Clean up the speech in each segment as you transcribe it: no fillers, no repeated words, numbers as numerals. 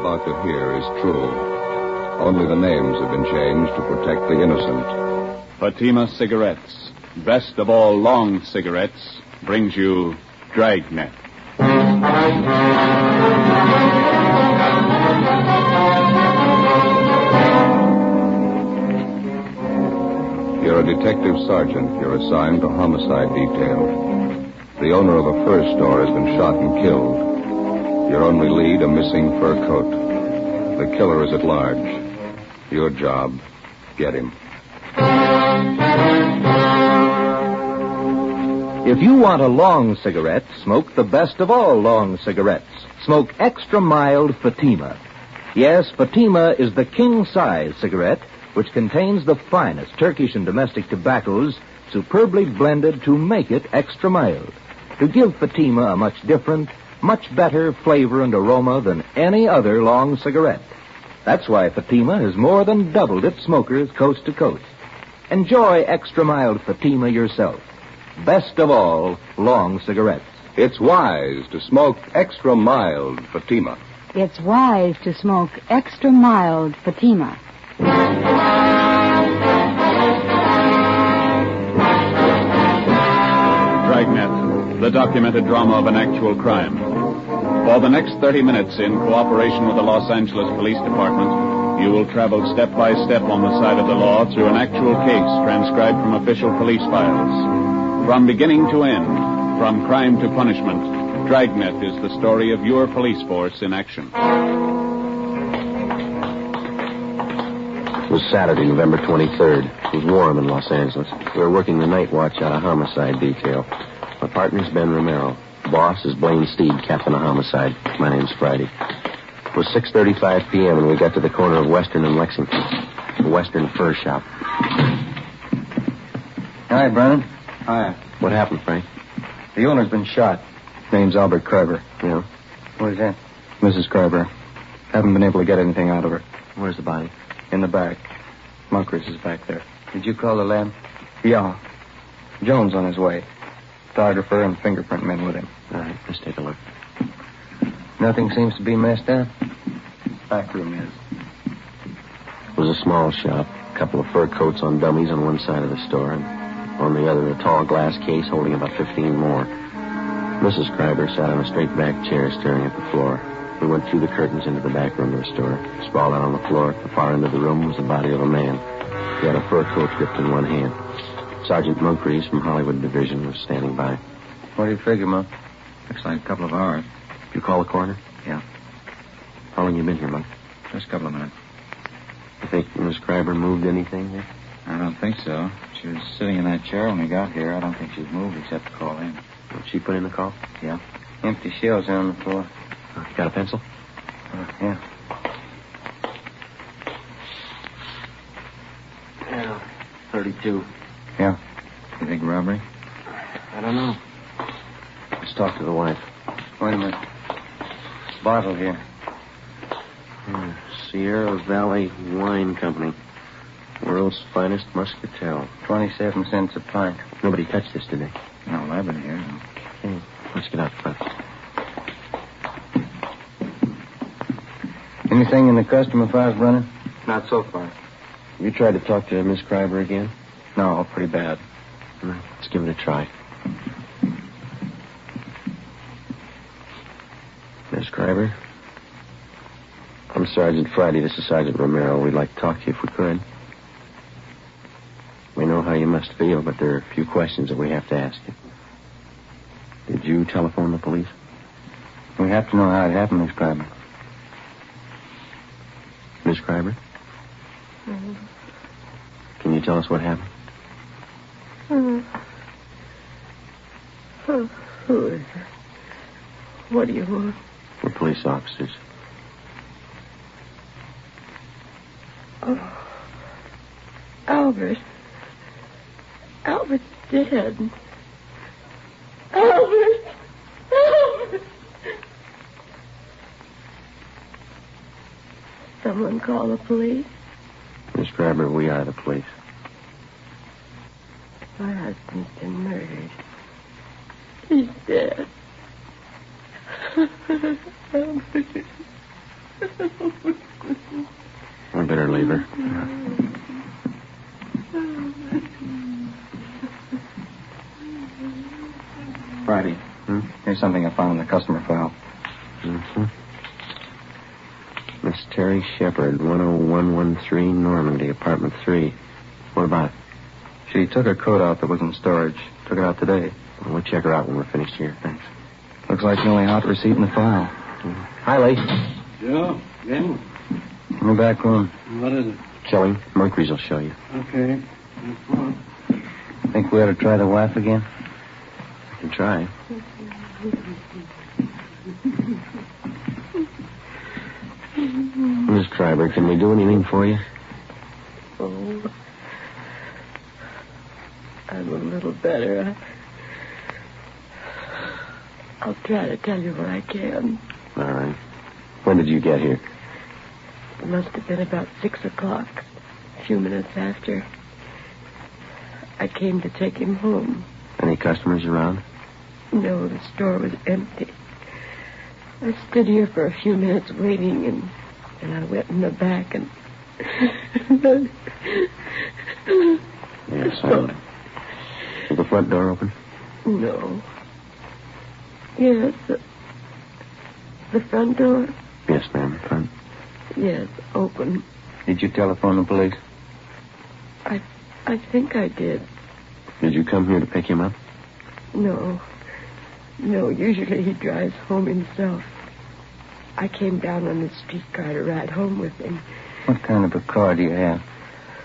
Clark could hear is true. Only the names have been changed to protect the innocent. Fatima Cigarettes, best of all long cigarettes, brings you Dragnet. You're a detective sergeant. You're assigned to homicide detail. The owner of a fur store has been shot and killed. Your only lead, a missing fur coat. The killer is at large. Your job, get him. If you want a long cigarette, smoke the best of all long cigarettes. Smoke extra mild Fatima. Yes, Fatima is the king-size cigarette which contains the finest Turkish and domestic tobaccos superbly blended to make it extra mild, to give Fatima a much different, much better flavor and aroma than any other long cigarette. That's why Fatima has more than doubled its smokers coast to coast. Enjoy extra mild Fatima yourself. Best of all long cigarettes. It's wise to smoke extra mild Fatima. It's wise to smoke extra mild Fatima. Dragnet, the documented drama of an actual crime. For the next 30 minutes, in cooperation with the Los Angeles Police Department, you will travel step by step on the side of the law through an actual case transcribed from official police files. From beginning to end, from crime to punishment, Dragnet is the story of your police force in action. It was Saturday, November 23rd. It was warm in Los Angeles. We were working the night watch out of homicide detail. My partner's Ben Romero. Boss is Blaine Steed, captain of homicide. My name's Friday. It was 6:35 p.m. and we got to the corner of Western and Lexington. The Western Fur Shop. Hi, Brennan. Hi. What happened, Frank? The owner's been shot. Name's Albert Kreiber. Yeah? What is that? Mrs. Kreiber. Haven't been able to get anything out of her. Where's the body? In the back. Munkers is back there. Did you call the lab? Yeah. Jones on his way. Photographer and fingerprint men with him. All right, let's take a look. Nothing seems to be messed up. Back room is. It was a small shop. A couple of fur coats on dummies on one side of the store, and on the other, a tall glass case holding about 15 more. Mrs. Kreiber sat on a straight-back chair staring at the floor. We went through the curtains into the back room of the store. Sprawled out on the floor at the far end of the room was the body of a man. He had a fur coat gripped in one hand. Sergeant Moncrief from Hollywood Division was standing by. What do you figure, Monk? Looks like a couple of hours. Did you call the coroner? Yeah. How long you been here, Monk? Just a couple of minutes. You think Miss Kreiber moved anything here? I don't think so. She was sitting in that chair when we got here. I don't think she's moved except to call in. Did she put in the call? Yeah. Empty shells on the floor. You got a pencil? Yeah. Yeah, 32. Yeah. You think robbery? I don't know. Let's talk to the wife. Wait a minute. Bottle here. Sierra Valley Wine Company. World's finest muscatel. 27 cents a pint. Nobody touched this today. No, I've been here. Okay, let's get out front. Anything in the customer files, Brennan? Not so far. You tried to talk to Miss Kreiber again? No, pretty bad. All right, let's give it a try. Miss Kreiber? I'm Sergeant Friday. This is Sergeant Romero. We'd like to talk to you if we could. We know how you must feel, but there are a few questions that we have to ask you. Did you telephone the police? We have to know how it happened, Miss Kreiber. Miss Kreiber? Mm-hmm. Can you tell us what happened? Who is it? What do you want? We're police officers. Oh, Albert. Albert's dead. Albert! Albert! Someone call the police? Miss Kreiber, we are the police. My husband's been murdered. He's dead. Albert. I better leave her. Friday. Here's something I found in the customer file. Miss Terry Shepard, 10113 Normandy, apartment 3. What about it? She took her coat out that was in storage. Took it out today. Well, we'll check her out when we're finished here. Thanks. Looks like the only hot receipt in the file. Hi, Lee. Joe, again? In the back room. What is it? Killing. Mercury's will show you. Okay. Think we ought to try the wife again? I can try. Miss Schreiber, can we do anything for you? Oh, I'm a little better. I'll try to tell you what I can. All right. When did you get here? It must have been about 6 o'clock, a few minutes after. I came to take him home. Any customers around? No, the store was empty. I stood here for a few minutes waiting, and I went in the back and... Yes, I... Is the front door open? No. Yes, the front door? Yes, ma'am, front. Yes, open. Did you telephone the police? I think I did. Did you come here to pick him up? No. No, usually he drives home himself. I came down on the streetcar to ride home with him. What kind of a car do you have?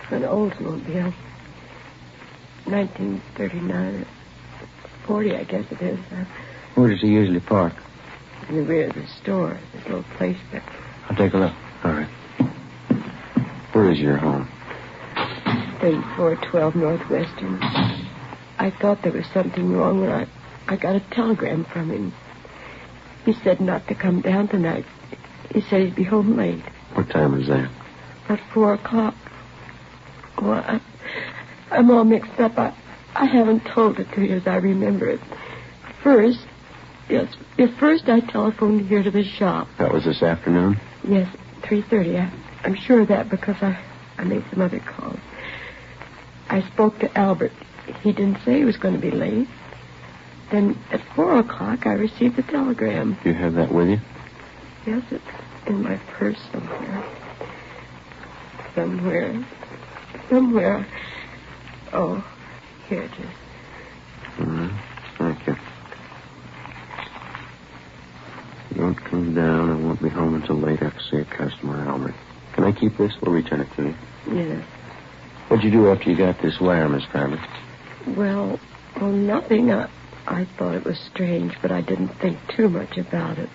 An Oldsmobile. 1939. 40, I guess it is. Where does he usually park? In the rear of the store. This little place there. I'll take a look. All right. Where is your home? 3412 Northwestern. I thought there was something wrong when I got a telegram from him. He said not to come down tonight. He said he'd be home late. What time is that? About 4 o'clock. Well, I'm all mixed up. I haven't told it to you as I remember it. First I telephoned here to the shop. That was this afternoon? Yes, 3:30. I'm sure of that because I made some other calls. I spoke to Albert. He didn't say he was going to be late. Then at 4 o'clock, I received a telegram. You have that with you? Yes, it's in my purse somewhere. Somewhere. Oh, here it is. Mm-hmm. Thank you. Don't come down. I won't be home until late after see a customer, Albert. Can I keep this? We'll return it to you. Yes. What'd you do after you got this wire, Miss Kramer? Well, nothing. I thought it was strange, but I didn't think too much about it.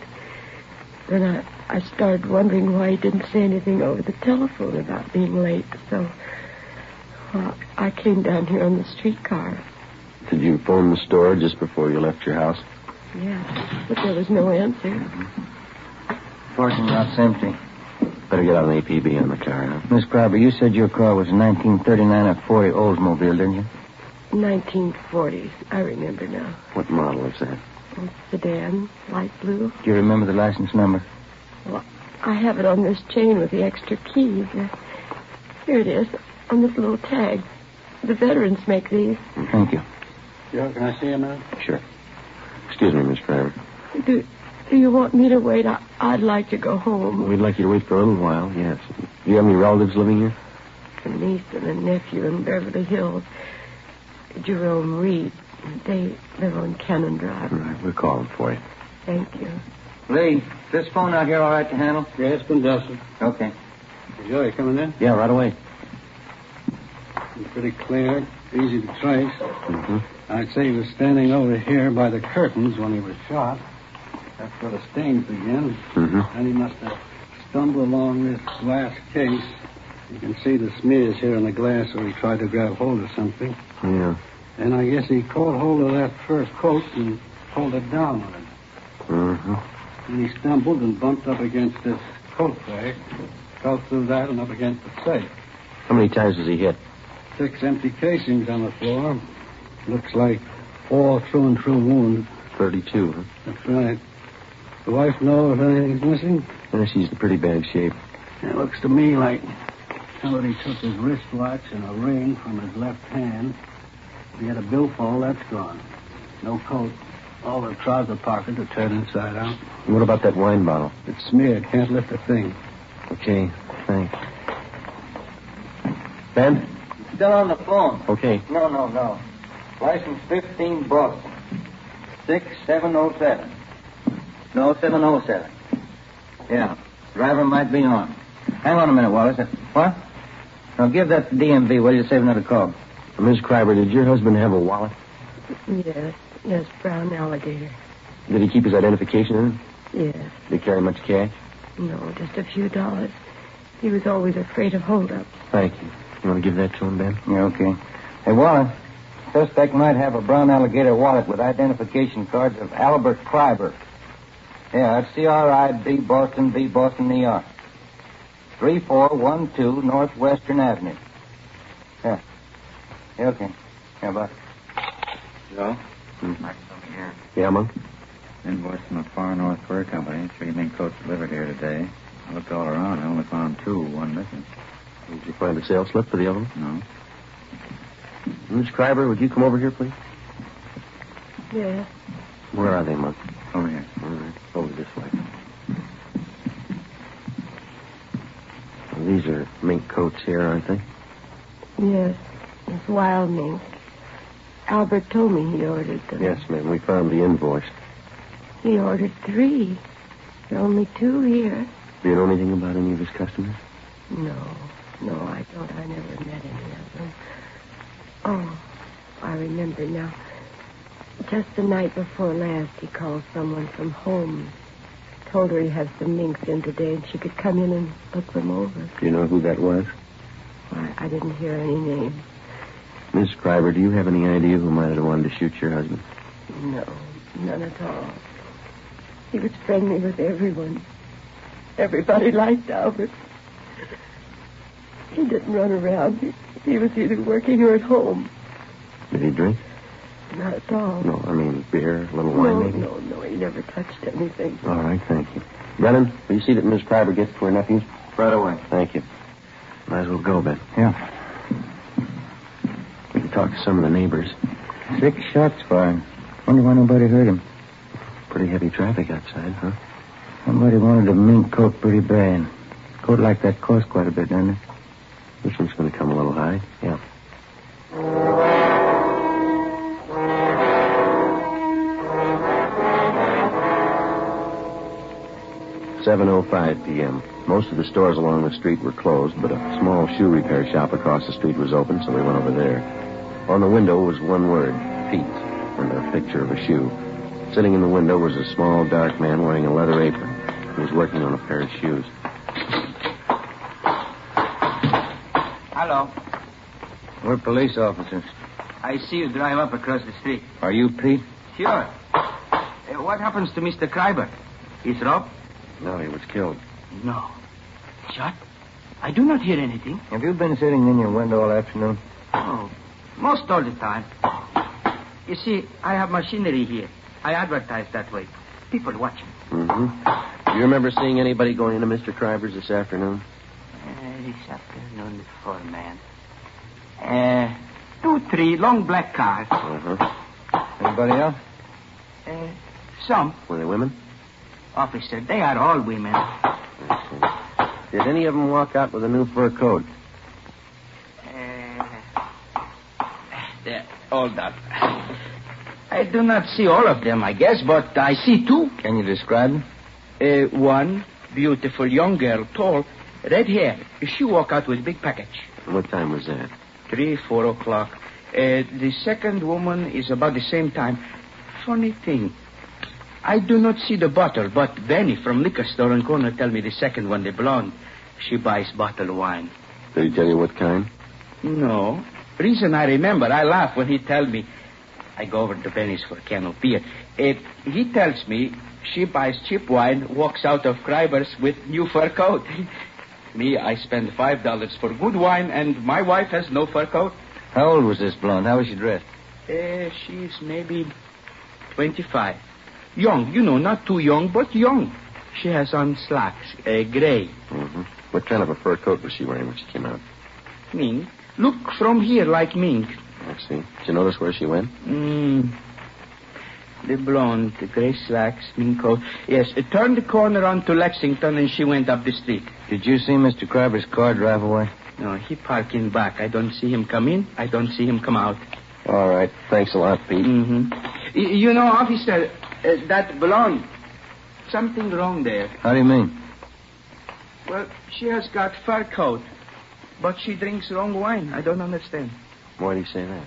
Then I started wondering why he didn't say anything over the telephone about being late. So, I came down here on the streetcar. Did you phone the store just before you left your house? Yeah, but there was no answer. Parking lot's empty. Better get out an APB on the car, huh? Miss Crabber, you said your car was a 1939 or 40 Oldsmobile, didn't you? 1940s. I remember now. What model is that? Sedan, light blue. Do you remember the license number? Well, I have it on this chain with the extra keys. Here it is, on this little tag. The veterans make these. Thank you. Joe, can I see him now? Sure. Excuse me, Miss Kramer. Do you want me to wait? I'd like to go home. We'd like you to wait for a little while, yes. Do you have any relatives living here? A niece and a nephew in Beverly Hills. Jerome Reed. They live on Cannon Drive. All right, we're calling for you. Thank you. Lee, this phone out here all right to handle? Yeah, it's been dusted. Okay. Joe, you coming in? Yeah, right away. It's pretty clear, easy to trace. Mm-hmm. I'd say he was standing over here by the curtains when he was shot. That's where the stains begin. Mm-hmm. And he must have stumbled along this glass case. You can see the smears here in the glass where he tried to grab hold of something. Yeah. And I guess he caught hold of that first coat and pulled it down on it. Mm-hmm. And he stumbled and bumped up against this coat bag. Fell through that and up against the safe. How many times has he hit? 6 empty casings on the floor. Looks like 4 through-and-through wounds. 32, huh? That's right. The wife know if anything's missing? She's in pretty bad shape. It looks to me like somebody took his wristwatch and a ring from his left hand. If he had a billfold, that's gone. No coat. All the trouser pockets are turned inside out. And what about that wine bottle? It's smeared. Can't lift a thing. Okay, thanks. Ben? Still on the phone. Okay. No. License 15 Boston. 6707. No, 707. Yeah. Driver might be on. Hang on a minute, Wallace. What? Now give that to DMV. Will you save another call? Miss Kreiber, did your husband have a wallet? Yes, brown alligator. Did he keep his identification in it? Yes. Did he carry much cash? No, just a few dollars. He was always afraid of holdups. Thank you. You want to give that to him, Ben? Yeah, okay. Hey, Wallace, suspect might have a brown alligator wallet with identification cards of Albert Kreiber. Yeah, that's C-R-I-B, Boston, B, Boston, New York. 3412 Northwestern Avenue. Yeah. Yeah, okay. Yeah, bye. Hello? Here. Yeah, Monk? Invoice from the Far North Fur Company. 3 mink coats delivered here today. I looked all around. I only found 2, 1 missing. Did you find a sales slip for the other one? No. Miss Kreiber, would you come over here, please? Yes. Where are they, Monk? Over here. All right. Over this way. Well, these are mink coats here, aren't they? Yes. It's wild mink. Albert told me he ordered them. Yes, ma'am. We found the invoice. He ordered 3. There are only 2 here. Do you know anything about any of his customers? No, I don't. I never met any of them. Oh, I remember now. Just the night before last, he called someone from home. Told her he had some minks in today and she could come in and look them over. Do you know who that was? I didn't hear any name. Miss Kreiber, do you have any idea who might have wanted to shoot your husband? No, none at all. He was friendly with everyone. Everybody liked Albert. He didn't run around. He was either working or at home. Did he drink? Not at all. No, I mean beer, a little wine, maybe? No, he never touched anything. All right, thank you. Brennan, will you see that Miss Kreiber gets to her nephews? Right away. Thank you. Might as well go, Ben. Yeah. We can talk to some of the neighbors. 6 shots fired. Wonder why nobody heard him. Pretty heavy traffic outside, huh? Somebody wanted a mink coat pretty bad. Coat like that costs quite a bit, doesn't it? This one's going to come a little high. Yeah. 7:05 p.m. Most of the stores along the street were closed, but a small shoe repair shop across the street was open, so we went over there. On the window was one word, Pete, and a picture of a shoe. Sitting in the window was a small, dark man wearing a leather apron. He was working on a pair of shoes. Hello. We're police officers. I see you drive up across the street. Are you Pete? Sure. What happens to Mr. Kreiber? He's robbed? No, he was killed. No. Shot? I do not hear anything. Have you been sitting in your window all afternoon? Oh, most all the time. You see, I have machinery here. I advertise that way. People watch me. Mm-hmm. Do you remember seeing anybody going into Mr. Kreiber's this afternoon? This afternoon before, man. 2, 3 long black cars. Uh-huh. Anybody else? Some. Were they women? Officer, they are all women. I see. Did any of them walk out with a new fur coat? Hold up. I do not see all of them, I guess, but I see 2. Can you describe them? One beautiful young girl, tall, red hair. She walk out with big package. What time was that? 3, 4 o'clock. The second woman is about the same time. Funny thing. I do not see the bottle, but Benny from liquor store on corner tell me the second one, the blonde. She buys bottle of wine. Did he tell you what kind? No. Reason I remember, I laugh when he tell me. I go over to Benny's for a can of beer. He tells me she buys cheap wine, walks out of Kreiber's with new fur coat. Me, I spend $5 for good wine, and my wife has no fur coat. How old was this blonde? How was she dressed? She's maybe 25. Young, not too young, but young. She has on slacks, gray. Mm-hmm. What kind of a fur coat was she wearing when she came out? Mink. Look from here like mink. I see. Did you notice where she went? The blonde, the gray slacks, mink coat. Yes, it turned the corner onto Lexington and she went up the street. Did you see Mr. Kreiber's car drive away? No, he parked in back. I don't see him come in. I don't see him come out. All right. Thanks a lot, Pete. Mm-hmm. You know, officer, that blonde, something wrong there. How do you mean? Well, she has got fur coat, but she drinks wrong wine. I don't understand. Why do you say that?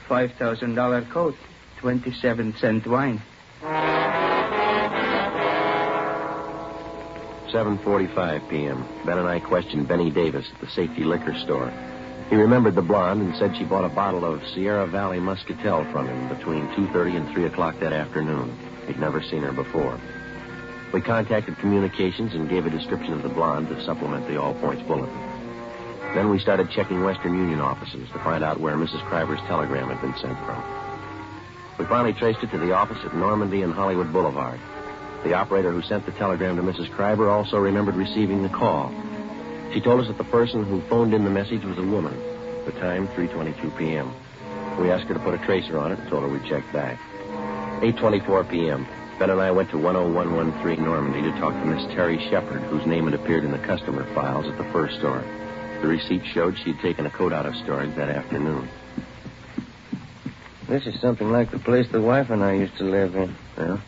$5,000 coat, 27-cent wine. 7:45 p.m. Ben and I questioned Benny Davis at the Safety Liquor Store. He remembered the blonde and said she bought a bottle of Sierra Valley Muscatel from him between 2:30 and 3 o'clock that afternoon. He'd never seen her before. We contacted communications and gave a description of the blonde to supplement the All Points bulletin. Then we started checking Western Union offices to find out where Mrs. Kreiber's telegram had been sent from. We finally traced it to the office at Normandy and Hollywood Boulevard. The operator who sent the telegram to Mrs. Kreiber also remembered receiving the call. She told us that the person who phoned in the message was a woman. The time, 3:22 p.m. We asked her to put a tracer on it and told her we'd check back. 8:24 p.m. Ben and I went to 10113 Normandy to talk to Miss Terry Shepard, whose name had appeared in the customer files at the fur store. The receipt showed she'd taken a coat out of storage that afternoon. This is something like the place the wife and I used to live in. Yeah?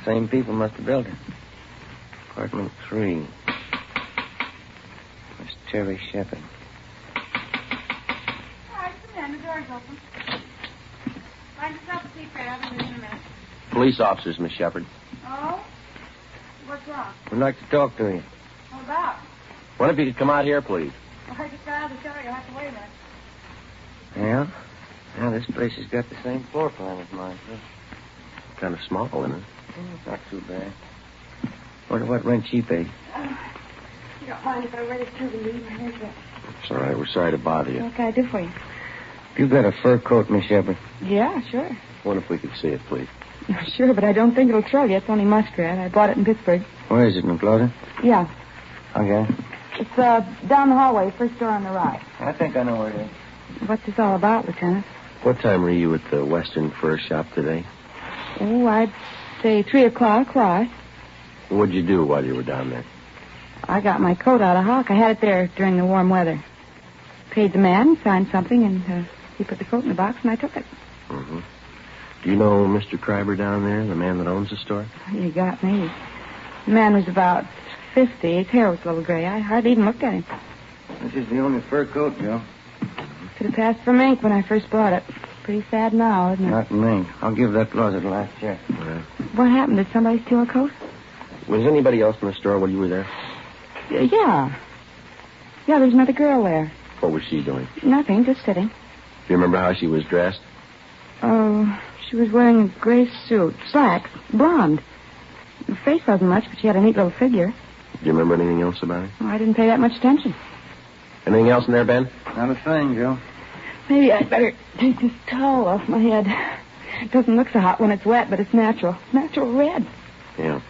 Same people must have built it. Apartment 3. Miss Terry Shepard. All right, come in. The door's open. Find yourself a seat, Fred. I'll be in a minute. Police officers, Miss Shepard. Oh? What's wrong? We'd like to talk to you. What about? What if you could come out here, please? Well, I just got out of the shower. You'll have to wait a minute. Yeah? Yeah, this place has got the same floor plan as mine, too. Kind of small, isn't it? Not too bad. Wonder what rent she paid. You don't mind if I wait till the leave? Here's that. It's all right. We're sorry to bother you. What can I do for you? You got a fur coat, Miss Shepard? Yeah, sure. Wonder if we could see it, please. Sure, but I don't think it'll trouble you. It's only muskrat. I bought it in Pittsburgh. Where is it, in Florida? Yeah. Okay. It's down the hallway, first door on the right. I think I know where it is. What's this all about, Lieutenant? What time were you at the Western Fur Shop today? Oh, I'd say 3 o'clock. Why? What'd you do while you were down there? I got my coat out of Hawk. I had it there during the warm weather. Paid the man, signed something, and he put the coat in the box, and I took it. Mm-hmm. Do you know Mr. Kreiber down there, the man that owns the store? You got me. The man was about 50. His hair was a little gray. I hardly even looked at him. This is the only fur coat, Joe. Could have passed for mink when I first bought it. Pretty sad now, isn't it? Not mink. I'll give that closet a last check. What happened? Did somebody steal a coat? Was anybody else in the store while you were there? Yeah. Yeah, there's another girl there. What was she doing? Nothing, just sitting. Do you remember how she was dressed? Oh, she was wearing a gray suit, slacks, blonde. Her face wasn't much, but she had a neat little figure. Do you remember anything else about her? Oh, I didn't pay that much attention. Anything else in there, Ben? Not a thing, Joe. Maybe I'd better take this towel off my head. It doesn't look so hot when it's wet, but it's natural. Natural red. Yeah. Is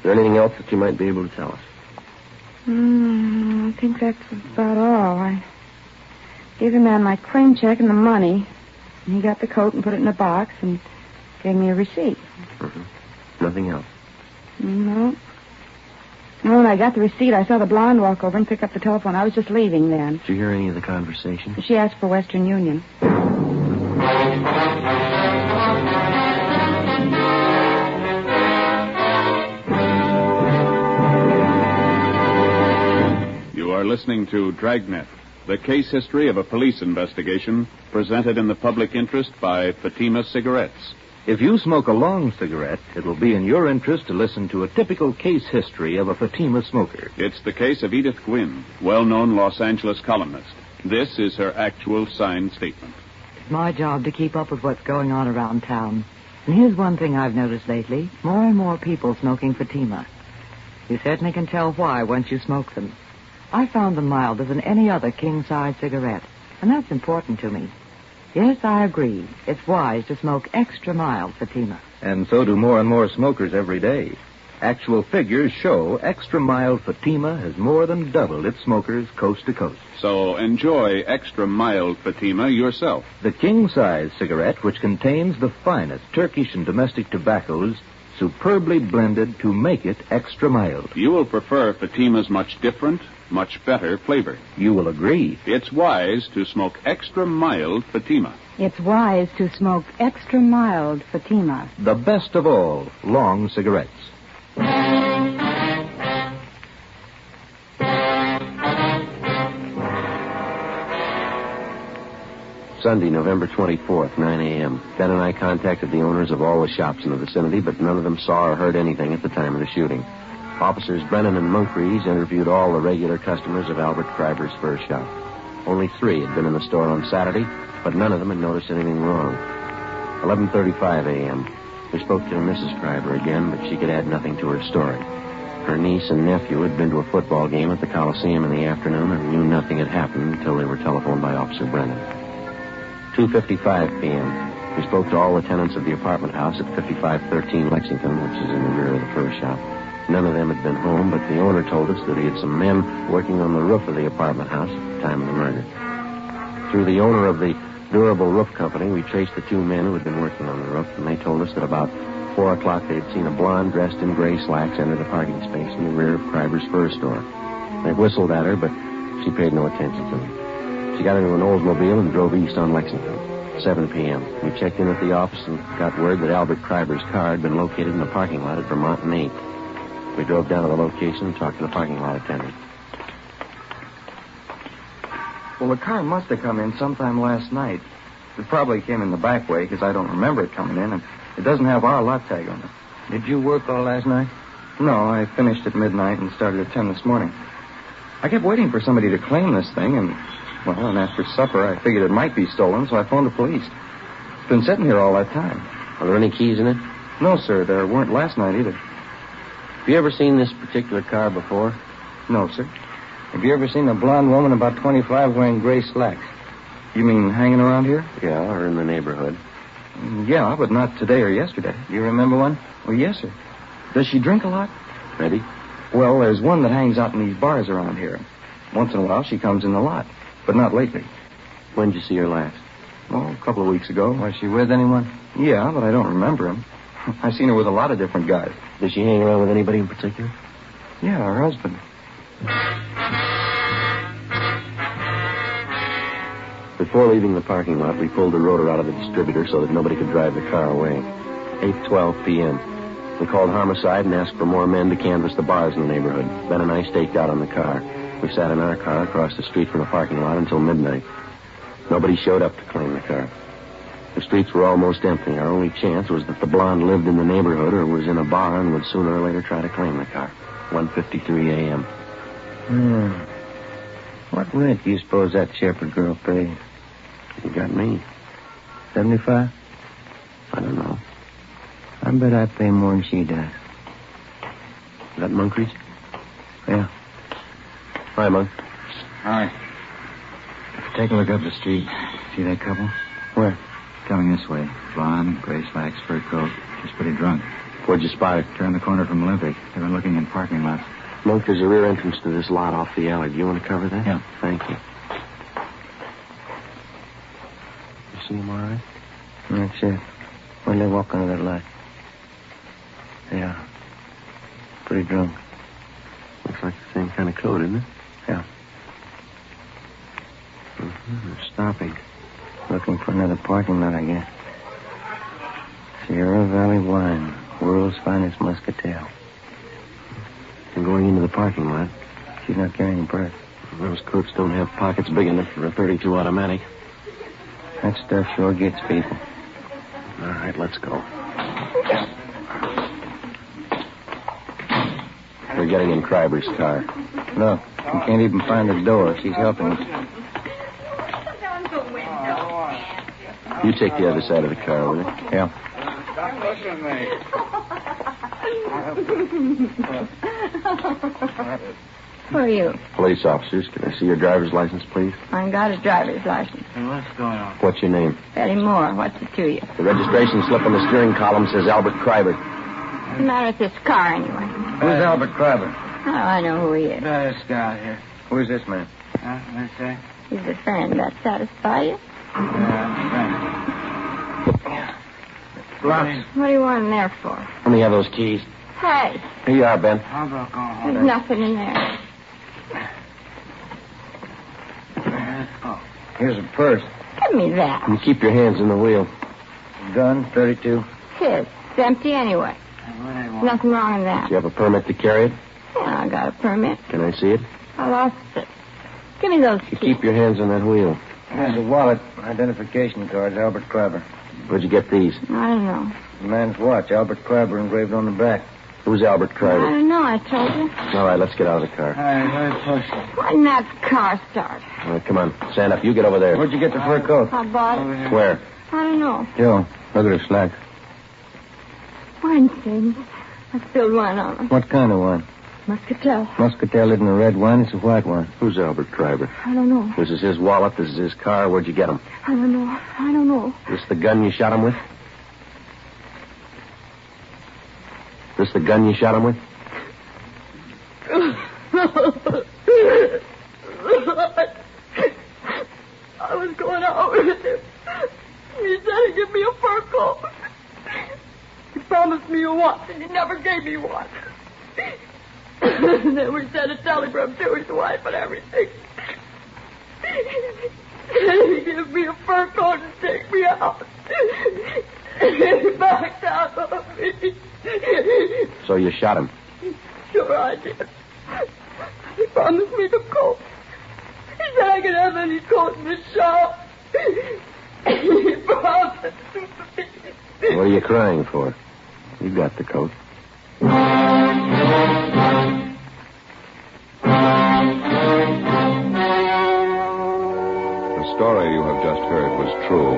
there anything else that you might be able to tell us? I think that's about all. I gave the man my claim check and the money. And he got the coat and put it in a box and gave me a receipt. Mm-hmm. Nothing else? No. No, when I got the receipt, I saw the blonde walk over and pick up the telephone. I was just leaving then. Did you hear any of the conversation? She asked for Western Union. You are listening to Dragnet, the case history of a police investigation presented in the public interest by Fatima Cigarettes. If you smoke a long cigarette, it will be in your interest to listen to a typical case history of a Fatima smoker. It's the case of Edith Gwynn, well-known Los Angeles columnist. This is her actual signed statement. It's my job to keep up with what's going on around town. And here's one thing I've noticed lately. More and more people smoking Fatima. You certainly can tell why once you smoke them. I found them milder than any other king-size cigarette. And that's important to me. Yes, I agree. It's wise to smoke extra mild Fatima. And so do more and more smokers every day. Actual figures show Extra Mild Fatima has more than doubled its smokers coast to coast. So enjoy Extra Mild Fatima yourself. The king-size cigarette, which contains the finest Turkish and domestic tobaccos, superbly blended to make it extra mild. You will prefer Fatima's much different, much better flavor. You will agree. It's wise to smoke Extra Mild Fatima. It's wise to smoke Extra Mild Fatima. The best of all long cigarettes. Sunday, November 24th, 9 a.m. Ben and I contacted the owners of all the shops in the vicinity, but none of them saw or heard anything at the time of the shooting. Officers Brennan and Moncrief interviewed all the regular customers of Albert Kreiber's fur shop. Only 3 had been in the store on Saturday, but none of them had noticed anything wrong. 11:35 a.m. We spoke to Mrs. Kreiber again, but she could add nothing to her story. Her niece and nephew had been to a football game at the Coliseum in the afternoon and knew nothing had happened until they were telephoned by Officer Brennan. 2:55 p.m. We spoke to all the tenants of the apartment house at 5513 Lexington, which is in the rear of the fur shop. None of them had been home, but the owner told us that he had some men working on the roof of the apartment house at the time of the murder. Through the owner of the Durable Roof Company, we traced the 2 men who had been working on the roof, and they told us that about 4 o'clock they had seen a blonde dressed in gray slacks enter the parking space in the rear of Kreiber's fur store. They whistled at her, but she paid no attention to them. She got into an Oldsmobile and drove east on Lexington. 7 p.m. We checked in at the office and got word that Albert Kreiber's car had been located in the parking lot at Vermont and 8th. We drove down to the location and talked to the parking lot attendant. Well, the car must have come in sometime last night. It probably came in the back way because I don't remember it coming in, and it doesn't have our lot tag on it. Did you work all last night? No, I finished at midnight and started at 10 this morning. I kept waiting for somebody to claim this thing, and after supper, I figured it might be stolen, so I phoned the police. It's been sitting here all that time. Are there any keys in it? No, sir. There weren't last night either. Have you ever seen this particular car before? No, sir. Have you ever seen a blonde woman about 25 wearing gray slacks? You mean hanging around here? Yeah, or in the neighborhood. Yeah, but not today or yesterday. You remember one? Oh, yes, sir. Does she drink a lot? Maybe. Well, there's one that hangs out in these bars around here. Once in a while, she comes in the lot, but not lately. When did you see her last? Oh, a couple of weeks ago. Was she with anyone? Yeah, but I don't remember him. I've seen her with a lot of different guys. Does she hang around with anybody in particular? Yeah, her husband. Before leaving the parking lot, we pulled the rotor out of the distributor so that nobody could drive the car away. 8:12 p.m. We called homicide and asked for more men to canvass the bars in the neighborhood. Ben and I staked out on the car. We sat in our car across the street from the parking lot until midnight. Nobody showed up to claim the car. The streets were almost empty. Our only chance was that the blonde lived in the neighborhood or was in a bar and would sooner or later try to claim the car. 1:53 a.m. What rent do you suppose that Shepherd girl pays? You got me. 75? I don't know. I bet I pay more than she does. Is that Moncrief? Yeah. Hi, Monk. Hi. Take a look up the street. See that couple? Where? Coming this way. Blonde, gray slacks, fur coat. She's pretty drunk. Where'd you spot her? Turned the corner from Olympic. They've been looking in parking lots. Monk, there's a rear entrance to this lot off the alley. Do you want to cover that? Yeah. Thank you. You see him all right? That's it. When they walk under that light. Yeah. Pretty drunk. Looks like the same kind of coat, isn't it? Yeah. They're stopping. Looking for another parking lot, I guess. Sierra Valley Wine. World's finest muscatel. And going into the parking lot. She's not carrying a purse. Those coats don't have pockets big enough for a .32 automatic. That stuff sure gets people. All right, let's go. We're getting in Kreiber's car. Look, we can't even find the door. She's helping us. You take the other side of the car, will you? Yeah. Who are you? Police officers. Can I see your driver's license, please? I ain't got a driver's license. Hey, what's going on? What's your name? Betty Moore, what's it to you? The registration slip on the steering column says Albert Kreiber. Hey, the matter with this car, anyway? Who's Albert Crabber? Oh, I know who he is. This guy here. Who's this man? Let's say. He's a friend. That satisfy you? Lots. What do you want him there for? Let me have those keys. Hey, Here you are, Ben. How about going home? there's nothing in there. Here's a purse. Give me that. And keep your hands in the wheel. Gun, 32. His. It's empty anyway. There's nothing wrong in that. Do you have a permit to carry it? Yeah, I got a permit. Can I see it? I lost it. Give me those You keys. keep your hands on that wheel. Here's a wallet, identification cards, Albert Crabber. Where'd you get these? I don't know. The man's watch, Albert Crabber engraved on the back. Who's Albert I Crabber? don't know. I told you. All right, let's get out of the car. Why didn't that car start? All right, come on. Stand up. You get over there. Where'd you get the fur coat? I bought it. Where? I don't know. Joe, look at her slacks. Wine stains. I spilled wine on them. What kind of wine? Muscatel. Muscatel isn't a red wine, it's a white wine. Who's Albert Crabber? I don't know. This is his wallet. This is his car. Where'd you get him? I don't know. I don't know. This the gun you shot him with? This the gun you shot him with? I was going out with him. He said he'd give me a fur coat. He promised me a watch, and he never gave me one. And then we sent a telegram to his wife and everything. He gave me a fur coat and take me out. He backed out of me. So you shot him. Sure I did. He promised me the coat. He said I could have any coat in the shop. He promised me. What are you crying for? You got the coat. The story you have just heard was true.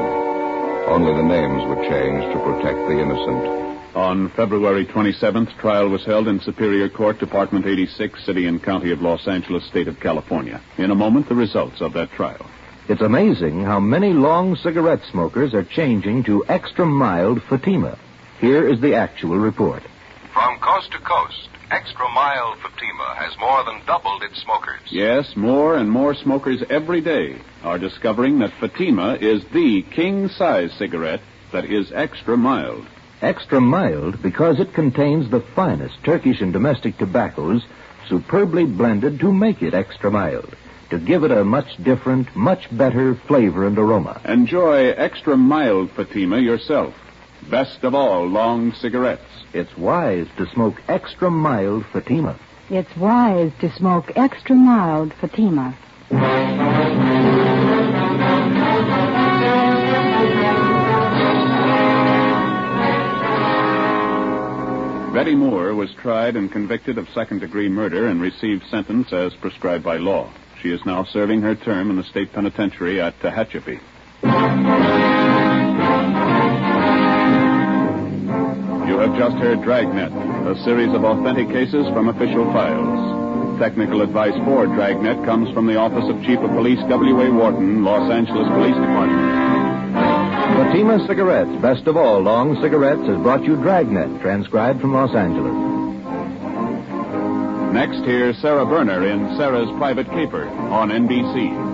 Only the names were changed to protect the innocent. On February 27th, trial was held in Superior Court, Department 86, City and County of Los Angeles, State of California. In a moment, the results of that trial. It's amazing how many long cigarette smokers are changing to extra mild Fatima. Here is the actual report. From coast to coast, Extra Mild Fatima has more than doubled its smokers. Yes, more and more smokers every day are discovering that Fatima is the king-size cigarette that is extra mild. Extra mild because it contains the finest Turkish and domestic tobaccos superbly blended to make it extra mild, to give it a much different, much better flavor and aroma. Enjoy extra mild Fatima yourself. Best of all long cigarettes. It's wise to smoke extra mild Fatima. It's wise to smoke extra mild Fatima. Betty Moore was tried and convicted of second-degree murder and received sentence as prescribed by law. She is now serving her term in the state penitentiary at Tehachapi. You have just heard Dragnet, a series of authentic cases from official files. Technical advice for Dragnet comes from the Office of Chief of Police W.A. Wharton, Los Angeles Police Department. Fatima Cigarettes, best of all long cigarettes, has brought you Dragnet, transcribed from Los Angeles. Next, here's Sarah Berner in Sarah's Private Caper on NBC.